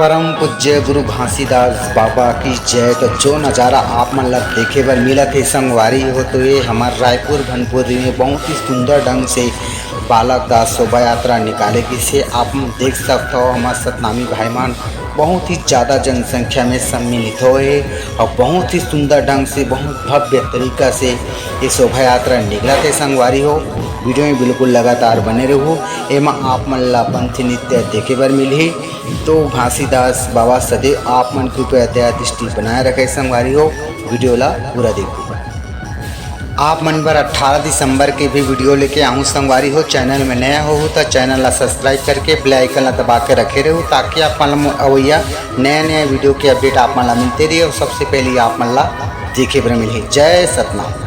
परम पूज्य गुरु घासीदास बाबा की जय। तो जो नज़ारा आप मन ला देखे बर मिलत है संगवारी हो, तो ये हमार रायपुर भनपुरी में बहुत ही सुंदर ढंग से बालक दास शोभा यात्रा निकाले की से आप देख सकते हो। हमारे सतनामी भाईमान बहुत ही ज़्यादा जनसंख्या में सम्मिलित हुए और बहुत ही सुंदर ढंग से बहुत भव्य तरीका से ये शोभा यात्रा निकलत है संगवारी हो। वीडियो में बिल्कुल लगातार बने रहो, एमा आप मन ला पंथी नृत्य देखे बर मिलही। तो घासीदास बाबा सदैव आप मन के ऊपर दया दृष्टि बनाए रखे संगवारी हो। वीडियो ला पूरा देखो। आप मन बर 18 दिसंबर के भी वीडियो लेके आऊँ संगवारी हो। चैनल में नया हो तो चैनल ला सब्सक्राइब करके बेल आइकन ला दबा के रखे रहो, ताकि आप मन अवैया नया नया वीडियो के अपडेट आप मन ला मिलते रहे और सबसे पहले आप मन ला देखे बर मिले। जय सतनाम।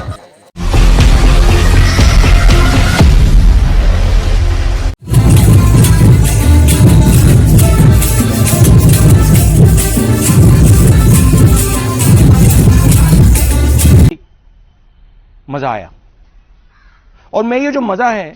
मजा आया। और मैं ये जो मजा है